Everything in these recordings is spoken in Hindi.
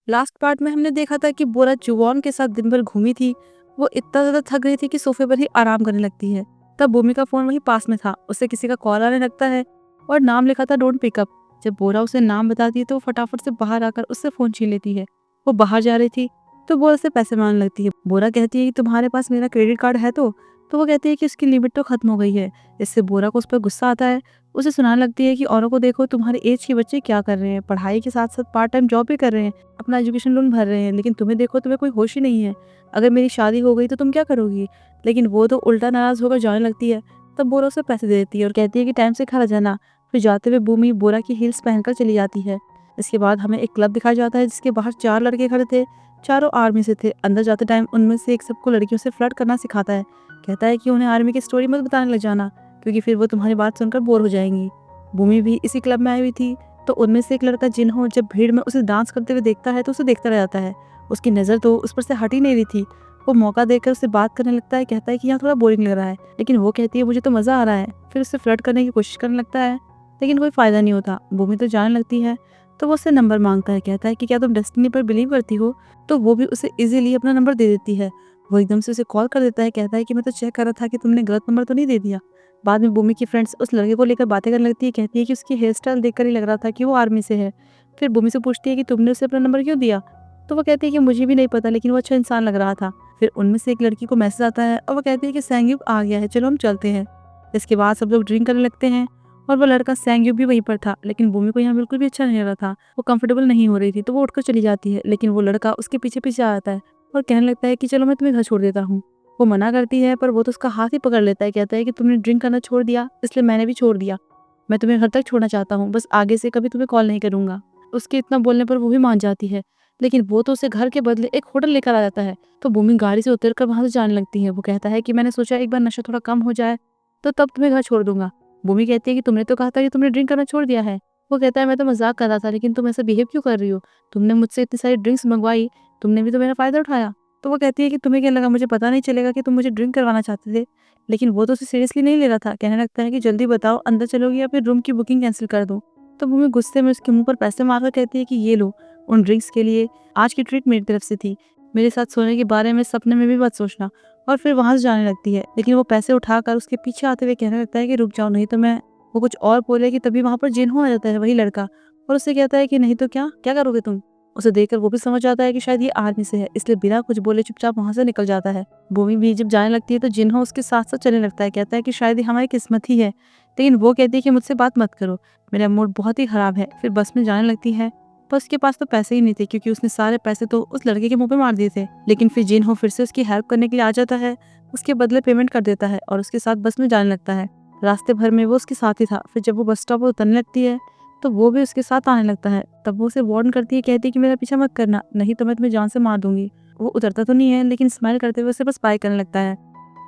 लास्ट पार्ट में हमने देखा था कि बोरा जुवॉन के साथ दिन भर घूमी थी। वो इतना ज़्यादा थक गई थी कि सोफे पर ही आराम करने लगती है। तब भूमि का फ़ोन वहीं पास में था। उससे किसी का कॉल आने लगता है और नाम लिखा था डोंट पिकअप। जब बोरा उसे नाम बताती है तो वो फटाफट से बाहर आकर उससे फ़ोन छीन लेती है। वो बाहर जा रही थी तो बोरा से पैसे मांगने लगती है। बोरा कहती है कि तुम्हारे पास मेरा क्रेडिट कार्ड है तो वो कहती है कि उसकी लिमिट तो खत्म हो गई है। इससे बोरा को उस पर गुस्सा आता है। उसे सुनाने लगती है कि औरों को देखो, तुम्हारी एज के बच्चे क्या कर रहे हैं, पढ़ाई के साथ साथ पार्ट टाइम जॉब भी कर रहे हैं, अपना एजुकेशन लोन भर रहे हैं, लेकिन तुम्हें देखो, तुम्हें कोई होश ही नहीं है। अगर मेरी शादी हो गई तो तुम क्या करोगी? लेकिन वो तो उल्टा नाराज होकर जाने लगती है। तब बोरा उसे पैसे दे देती है और कहती है कि टाइम से घर आ जाना। फिर जाते हुए भूमि बोरा की हील्स पहनकर चली जाती है। इसके बाद हमें एक क्लब दिखाया जाता है जिसके बाहर 4 लड़के खड़े थे। चारों आर्मी से थे। अंदर जाते टाइम उनमें से एक सबको लड़कियों से फ्लर्ट करना सिखाता है। कहता है कि उन्हें आर्मी की स्टोरी मत बताने लग जाना, क्योंकि फिर वो तुम्हारी बात सुनकर बोर हो जाएंगी। भूमि भी इसी क्लब में आई हुई थी। तो उनमें से एक लड़का जिन्हो जब भीड़ में उसे डांस करते हुए देखता है तो उसे देखता रह जाता है। उसकी नज़र तो उस पर से हट ही नहीं रही थी। वो मौका देकर उससे बात करने लगता है। कहता है कि यहाँ थोड़ा बोरिंग लग रहा है, लेकिन वो कहती है मुझे तो मज़ा आ रहा है। फिर उससे फ्लर्ट करने की कोशिश करने लगता है, लेकिन कोई फ़ायदा नहीं होता। भूमि तो जाने लगती है। तो वो उससे नंबर मांगता है। कहता है कि क्या तुम डेस्टिनी पर बिलीव करती हो? तो वो भी उसे इजीली अपना नंबर दे देती है। वो एकदम से उसे कॉल कर देता है। कहता है कि मैं तो चेक कर रहा था कि तुमने गलत नंबर तो नहीं दे दिया। बाद में भूमि की फ्रेंड्स उस लड़के को लेकर बातें करने लगती है। कहती है कि उसकी हेयर स्टाइल देखकर ही लग रहा था कि वो आर्मी से है। फिर भूमि से पूछती है कि तुमने उसे अपना नंबर क्यों दिया? तो वो कहती है कि मुझे भी नहीं पता, लेकिन वो अच्छा इंसान लग रहा था। फिर उनमें से एक लड़की को मैसेज आता है और वो कहती है कि सैंग्यूक आ गया है, चलो हम चलते हैं। इसके बाद सब लोग ड्रिंक करने लगते हैं और वो लड़का सैंग्यूक भी वहीं पर था। लेकिन भूमि को यहाँ बिल्कुल भी अच्छा नहीं लग रहा था। वो कंफर्टेबल नहीं हो रही थी, तो वो उठकर चली जाती है। लेकिन वो लड़का उसके पीछे पीछे आता है और कहने लगता है कि चलो मैं तुम्हें घर छोड़ देता हूँ। वो मना करती है, पर वो तो उसका हाथ ही पकड़ लेता है। कहता है कि तुमने ड्रिंक करना छोड़ दिया, इसलिए मैंने भी छोड़ दिया। मैं तुम्हें घर तक छोड़ना चाहता हूँ, बस आगे से कभी तुम्हें कॉल नहीं करूंगा। उसके इतना बोलने पर वो भी मान जाती है। लेकिन वो तो उसे घर के बदले एक होटल लेकर आ जाता है। तो भूमि गाड़ी से उतरकर वहां से जाने लगती है। वो कहता है कि मैंने सोचा एक बार नशा थोड़ा कम हो जाए तो तब तुम्हें घर छोड़ दूंगा। भूमि कहती है कि तुमने तो कहा था कि तुमने ड्रिंक करना छोड़ दिया है। वो कहता है मैं तो मजाक कर रहा था, लेकिन तुम ऐसा बिहेव क्यों कर रही हो? तुमने मुझसे इतनी सारी ड्रिंक्स मंगवाई, तुमने भी तो मेरा फायदा उठाया। तो वो कहती है कि तुम्हें क्या लगा मुझे पता नहीं चलेगा कि तुम मुझे ड्रिंक करवाना चाहते थे? लेकिन वो तो उसे सीरियसली नहीं ले रहा था। कहने लगता है कि जल्दी बताओ, अंदर चलोगी या फिर रूम की बुकिंग कैंसिल कर दूं? तो भूमि गुस्से में उसके मुंह पर पैसे मारकर कहती है कि ये लो, उन ड्रिंक्स के लिए आज की ट्रीट मेरी तरफ से थी। मेरे साथ सोने के बारे में सपने में भी मत सोचना। और फिर वहां से जाने लगती है। लेकिन वो पैसे उठाकर उसके पीछे आते हुए कहने लगता है कि रुक जाओ, नहीं तो मैं। वो कुछ और बोले कि तभी वहां पर जिन्हो आ जाता है, वही लड़का। और उससे कहता है कि नहीं तो क्या क्या करोगे तुम? उसे देखकर वो भी समझ आता है कि शायद ये आर्मी से है, इसलिए बिना कुछ बोले चुपचाप वहां से निकल जाता है। भूमि भी जब जाने लगती है तो जिन्हो उसके साथ साथ चलने लगता है। कहता है कि शायद ये हमारी किस्मत ही है। लेकिन वो कहती है कि मुझसे बात मत करो, मेरा मूड बहुत ही खराब है। फिर बस में जाने लगती है। पर उसके पास तो पैसे ही नहीं थे, क्योंकि उसने सारे पैसे तो उस लड़के के मुंह पे मार दिए थे। लेकिन फिर जिन्हो फिर से उसकी हेल्प करने के लिए आ जाता है। उसके बदले पेमेंट कर देता है और उसके साथ बस में जाने लगता है। रास्ते भर में वो उसके साथ ही था। फिर जब वो बस स्टॉप पर उतरने लगती है तो वो भी उसके साथ आने लगता है। तब वो उसे वार्न करती है। कहती है कि मेरा पीछा मत करना, नहीं तो मैं तुम्हें जान से मार दूंगी। वो उतरता तो नहीं है, लेकिन स्माइल करते हुए उसे बस बाय करने लगता है।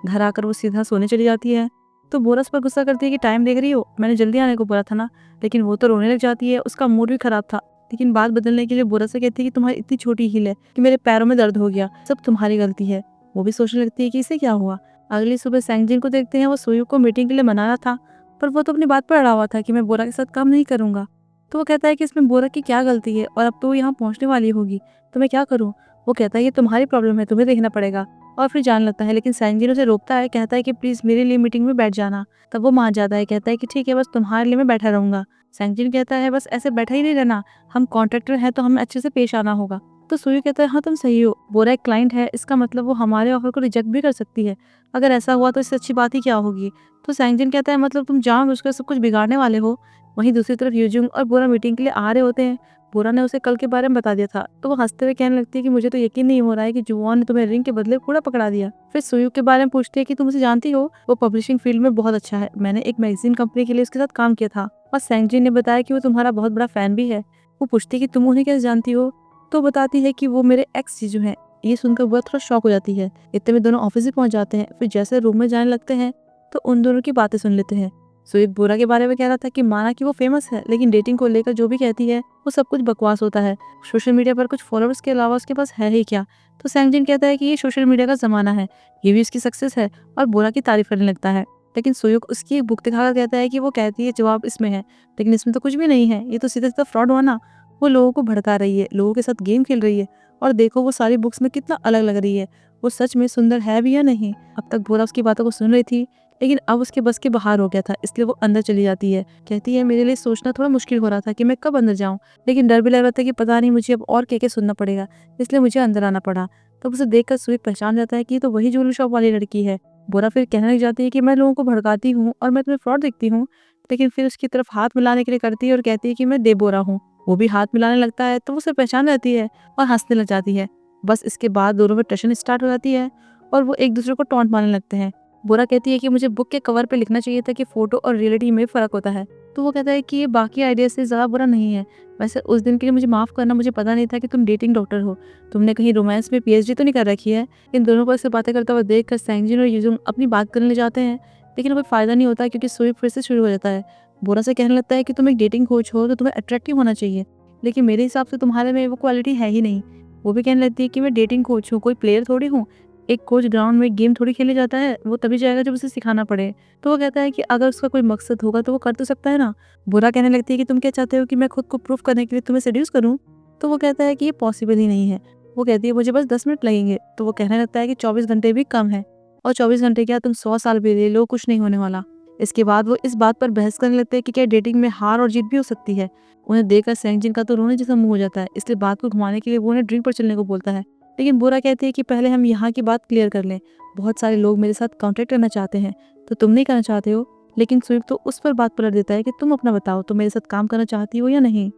घर आकर वो सीधा सोने चली जाती है। तो बोरस पर गुस्सा करती है कि टाइम देख रही हो, मैंने जल्दी आने को बोला था ना। लेकिन वो तो रोने लग जाती है। उसका मूड भी खराब था। लेकिन बात बदलने के लिए बोरस से कहती है कि तुम्हारी इतनी छोटी हील है कि मेरे पैरों में दर्द हो गया, सब तुम्हारी गलती है। वो भी सोचने लगती है कि इसे क्या हुआ। अगली सुबह सैंगजिन को देखते हैं। वो सोयू को मीटिंग के लिए मना रहा था, पर वो तो अपनी बात पर अड़ा हुआ था कि मैं बोरा के साथ काम नहीं करूंगा। तो वो कहता है कि इसमें बोरा की क्या गलती है, और अब तो वो यहाँ पहुंचने वाली होगी, तो मैं क्या करूँ? वो कहता है ये तुम्हारी प्रॉब्लम है, तुम्हें देखना पड़ेगा। और फिर जाने लगता है। लेकिन सैंगजिन उसे रोकता है। कहता है कि प्लीज मेरे लिए मीटिंग में बैठ जाना। तब वो मान जाता है। कहता है कि ठीक है, बस तुम्हारे लिए मैं बैठा रहूंगा। सैंगजिन कहता है बस ऐसे बैठा ही नहीं रहना, हम कॉन्ट्रैक्टर हैं तो हमें अच्छे से पेश आना होगा। तो सुयू कहता है हाँ तुम सही हो, बोरा एक क्लाइंट है, इसका मतलब वो हमारे ऑफर को रिजेक्ट भी कर सकती है। अगर ऐसा हुआ तो इससे अच्छी बात ही क्या होगी? तो सैंगजिन कहता है मतलब तुम जानबूझकर सब कुछ बिगाड़ने वाले हो? वहीं दूसरी तरफ यूजुंग और बोरा मीटिंग के लिए आ रहे होते हैं। बोरा ने उसे कल के बारे में बता दिया था। तो वो हंसते हुए कहने लगती है कि मुझे तो यकीन नहीं हो रहा है कि जुवॉन ने तुम्हें रिंग के बदले कूड़ा पकड़ा दिया। फिर सुयू के बारे में पूछती है कि तुम उसे जानती हो? वो पब्लिशिंग फील्ड में बहुत अच्छा है, मैंने एक मैगजीन कंपनी के लिए उसके साथ काम किया था। और सैंगजिन ने बताया कि वो तुम्हारा बहुत बड़ा फैन भी है। वो पूछती है कि तुम उन्हें कैसे जानती हो? तो बताती है कि वो मेरे एक्स जीजू हैं। ये सुनकर वो थोड़ा शॉक हो जाती है। इतने में दोनों ऑफिस ही पहुंच जाते हैं। फिर जैसे रूम में जाने लगते हैं तो उन दोनों की बातें सुन लेते हैं। सुईद बोरा के बारे में कह रहा था कि माना कि वो फेमस है, लेकिन डेटिंग को लेकर जो भी कहती है वो सब कुछ बकवास होता है। सोशल मीडिया पर कुछ फॉलोअर्स के अलावा उसके पास है ही क्या? तो सैंगजिन कहता है कि ये सोशल मीडिया का जमाना है, ये भी उसकी सक्सेस है। और बोरा की तारीफ करने लगता है। लेकिन सोयुक उसकी एक बुक दिखाकर कहता है कि वो कहती है जवाब इसमें है, लेकिन इसमें तो कुछ भी नहीं है, ये तो सीधा सीधा फ्रॉड हुआ ना। वो लोगों को भड़का रही है, लोगों के साथ गेम खेल रही है, और देखो वो सारी बुक्स में कितना अलग लग रही है, वो सच में सुंदर है भी या नहीं। अब तक बोरा उसकी बातों को सुन रही थी, लेकिन अब उसके बस के बाहर हो गया था, इसलिए वो अंदर चली जाती है। कहती है मेरे लिए सोचना थोड़ा मुश्किल हो रहा था कि मैं कब अंदर जाऊं, लेकिन डर भी लग रहा था कि पता नहीं मुझे अब और क्या क्या सुनना पड़ेगा, इसलिए मुझे अंदर आना पड़ा। तब उसे देखकर सुईक पहचान जाता है कि ये तो वही ज्वेलरी शॉप वाली लड़की है। बोरा फिर कहने लग जाती है कि मैं लोगों को भड़काती हूँ और मैं तुम्हें फ्रॉड दिखती हूँ, लेकिन फिर उसकी तरफ हाथ मिलाने के लिए करती है और कहती है कि मैं देबोरा हूँ। वो भी हाथ मिलाने लगता है तो वो उसे पहचान जाती है और हंसने लग जाती है। बस इसके बाद दोनों में टशन स्टार्ट हो जाती है और वो एक दूसरे को टॉन्ट मारने लगते हैं। बोरा कहती है कि मुझे बुक के कवर पे लिखना चाहिए था कि फोटो और रियलिटी में फ़र्क होता है। तो वो कहता है कि ये बाकी आइडिया से ज़्यादा बुरा नहीं है। वैसे उस दिन के लिए मुझे माफ़ करना, मुझे पता नहीं था कि तुम डेटिंग डॉक्टर हो। तुमने कहीं रोमांस में पीएचडी तो नहीं कर रखी है। इन दोनों को ऐसे बातें करता हुआ देखकर सैंगजिन और यूजुंग अपनी बात करने लग जाते हैं, लेकिन कोई फ़ायदा नहीं होता क्योंकि सुई फिर से शुरू हो जाता है। बोरा से कहने लगता है कि तुम एक डेटिंग कोच हो तो तुम्हें अट्रैक्टिव होना चाहिए, लेकिन मेरे हिसाब से तुम्हारे में वो क्वालिटी है ही नहीं। वो भी कहने लगती है कि मैं डेटिंग कोच हूँ, कोई प्लेयर थोड़ी हूँ। एक कोच ग्राउंड में गेम थोड़ी खेले जाता है, वो तभी जाएगा जब उसे सिखाना पड़े। तो वो कहता है कि अगर उसका कोई मकसद होगा तो वो कर तो सकता है ना। बुरा कहने लगती है कि तुम क्या चाहते हो कि मैं खुद को प्रूफ करने के लिए तुम्हें सेड्यूस करूँ? तो वो कहता है कि ये पॉसिबल ही नहीं है। वो कहती है मुझे बस 10 मिनट लगेंगे। तो वो कहने लगता है कि 24 घंटे भी कम है, और 24 घंटे क्या, तुम 100 साल भी ले लो, कुछ नहीं होने वाला। इसके बाद वो इस बात पर बहस करने लगते हैं कि क्या डेटिंग में हार और जीत भी हो सकती है। उन्हें देखकर सैंगजिन का तो रोने जैसा मुंह हो जाता है, इसलिए बात को घुमाने के लिए वो उन्हें ड्रिंक पर चलने को बोलता है। लेकिन बोरा कहती है कि पहले हम यहाँ की बात क्लियर कर लें। बहुत सारे लोग मेरे साथ कॉन्टैक्ट करना चाहते हैं, तो तुम नहीं करना चाहते हो। लेकिन सुयुग तो उस पर बात पलट देता है कि तुम अपना बताओ, तुम मेरे साथ काम करना चाहती हो या नहीं।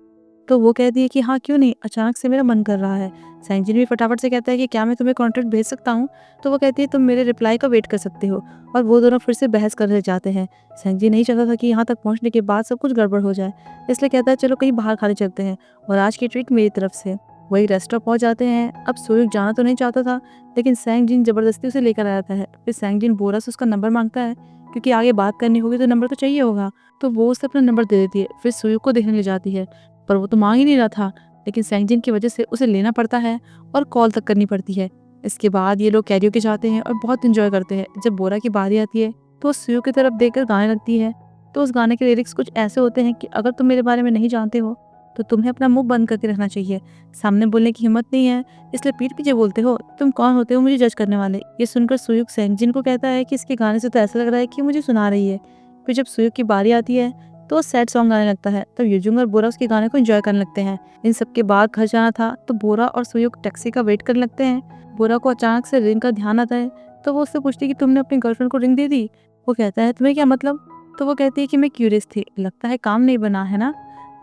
तो वो कहती है कि हाँ क्यों नहीं, अचानक से मेरा मन कर रहा है। सैंजिन भी फटाफट से कहता है कि क्या मैं तुम्हें कॉन्ट्रैक्ट भेज सकता हूँ। तो वो कहती है तुम मेरे रिप्लाई का वेट कर सकते हो, और वो दोनों फिर से बहस करने जाते हैं। सैंजिन नहीं चाहता था कि यहाँ तक पहुँचने के बाद सब कुछ गड़बड़ हो जाए, इसलिए कहता है चलो कहीं बाहर खाने चलते हैं, और आज की ट्रीट मेरी तरफ से। वही रेस्टोरेंट पहुंच जाते हैं। अब सुयुग जाना तो नहीं चाहता था, लेकिन सैंगजिन जबरदस्ती उसे लेकर आ जाता है। फिर सैंगजिन बोरा से उसका नंबर मांगता है, क्योंकि आगे बात करनी होगी तो नंबर तो चाहिए होगा। तो वो उसे अपना नंबर दे देती है, फिर सुयुग को देखने ले जाती है, पर वो तो मांग ही नहीं रहा था, लेकिन सैंगजिन की वजह से उसे लेना पड़ता है और कॉल तक करनी पड़ती है। इसके बाद ये लोग कैरियोके जाते हैं और बहुत इंजॉय करते हैं। जब बोरा की बारी आती है तो वो सुयुग की तरफ देखकर गाने लगती है। तो उस गाने के लिरिक्स कुछ ऐसे होते हैं कि अगर तुम मेरे बारे में नहीं जानते हो तो तुम्हें अपना मुंह बंद करके रखना चाहिए। सामने बोलने की हिम्मत नहीं है, इसलिए पीठ पीछे बोलते हो। तुम कौन होते हो मुझे जज करने वाले। ये सुनकर सुयुग सैंगजिन को कहता है कि इसके गाने से तो ऐसा लग रहा है कि मुझे सुना रही है। फिर जब सुयुग की बारी आती है तो वो सैड सॉन्ग गाने लगता है। तब युजुंग और बोरा उसके गाने को एंजॉय करने लगते हैं। इन सब के बाद घर जाना था, तो बोरा और सुयुग टैक्सी का वेट करने लगते हैं। बोरा को अचानक से रिंग का ध्यान आता है, तो वो उससे पूछती है कि तुमने अपनी गर्लफ्रेंड को रिंग दे दी। वो कहता है तुम्हें क्या मतलब। तो वो कहती है कि मैं क्यूरियस थी, लगता है काम नहीं बना है ना।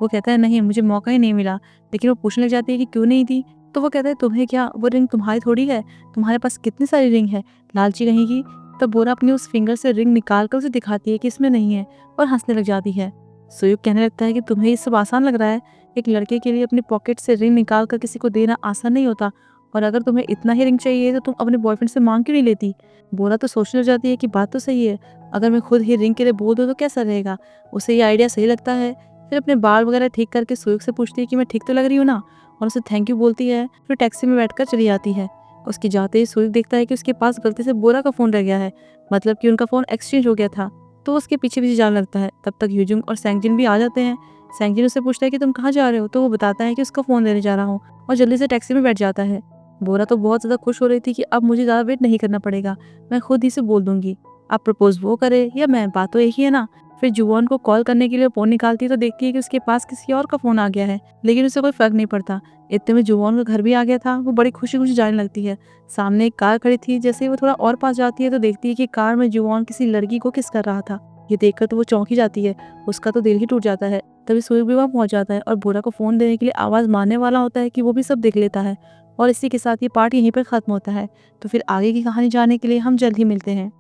वो कहता है नहीं, मुझे मौका ही नहीं मिला। लेकिन वो पूछने लग जाती है कि क्यों नहीं दी। तो वो कहता है तुम्हें क्या, वो रिंग तुम्हारी थोड़ी है, तुम्हारे पास कितनी सारी रिंग है, लालची कहीं की। तब बोरा अपनी उस फिंगर से रिंग निकाल कर उसे दिखाती है कि इसमें नहीं है, और हंसने लग जाती है। सुयुग कहने लगता है कि तुम्हें ये सब आसान लग रहा है। एक लड़के के लिए अपनी पॉकेट से रिंग निकाल कर किसी को देना आसान नहीं होता, और अगर तुम्हें इतना ही रिंग चाहिए तो तुम अपने बॉयफ्रेंड से मांग क्यों नहीं लेती। बोरा तो सोचने लग जाती है कि बात तो सही है, अगर मैं खुद ही रिंग के लिए बोल दूँ तो कैसा रहेगा। उसे ये आइडिया सही लगता है। फिर अपने बाल वगैरह ठीक करके सुयुग से पूछती है कि मैं ठीक तो लग रही हूँ ना, और उसे थैंक यू बोलती है। फिर टैक्सी में बैठकर चली जाती है। उसके जाते ही सुयुग देखता है कि उसके पास गलती से बोरा का फ़ोन रह गया है, मतलब कि उनका फ़ोन एक्सचेंज हो गया था। तो उसके पीछे पीछे जाने लगता है। तब तक युजुंग और सैंगजिन भी आ जाते हैं। सैंगजिन उससे पूछता है कि तुम कहाँ जा रहे हो, तो वो बताता है कि उसका फ़ोन लेने जा रहा हूँ, और जल्दी से टैक्सी में बैठ जाता है। बोरा तो बहुत ज़्यादा खुश हो रही थी कि अब मुझे ज़्यादा वेट नहीं करना पड़ेगा, मैं खुद ही से बोल दूंगी। अब प्रपोज वो करे या मैं, बात तो एक ही है ना। फिर जुवॉन को कॉल करने के लिए फ़ोन निकालती है तो देखती है कि उसके पास किसी और का फ़ोन आ गया है, लेकिन उसे कोई फ़र्क नहीं पड़ता। इतने में जुवॉन का घर भी आ गया था। वो बड़ी खुशी खुशी जाने लगती है। सामने एक कार खड़ी थी। जैसे ही वो थोड़ा और पास जाती है तो देखती है कि कार में जुवॉन किसी लड़की को किस कर रहा था। ये देखकर तो वो चौंक ही जाती है, उसका तो दिल ही टूट जाता है। तभी सुयुग भी वहाँ पहुँच जाता है और बोरा को फ़ोन देने के लिए आवाज़ मारने वाला होता है कि वो भी सब देख लेता है। और इसी के साथ ये पार्ट यहीं पर ख़त्म होता है। तो फिर आगे की कहानी जानने के लिए हम जल्द ही मिलते हैं।